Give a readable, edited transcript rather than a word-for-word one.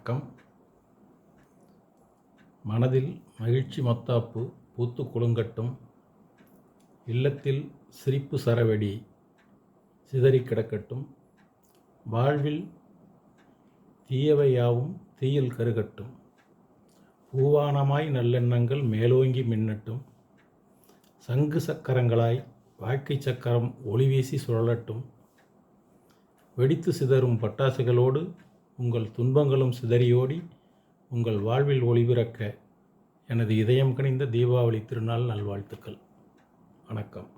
வணக்கம். மனதில் மகிழ்ச்சி மத்தாப்பு பூத்து குலுங்கட்டும். இல்லத்தில் சிரிப்பு சரவெடி சிதறி கிடக்கட்டும். வாழ்வில் தீயவை யாவும் தீயில் கருகட்டும். பூவானமாய் நல்லெண்ணங்கள் மேலோங்கி மின்னட்டும். சங்கு சக்கரங்களாய் வாழ்க்கை சக்கரம் ஒளிவீசி சுழலட்டும். வெடித்து சிதறும் பட்டாசுகளோடு உங்கள் துன்பங்களும் சிதறியோடி உங்கள் வாழ்வில் ஒளிபிறக்க எனது இதயம் கனிந்த தீபாவளி திருநாள் நல்வாழ்த்துக்கள். வணக்கம்.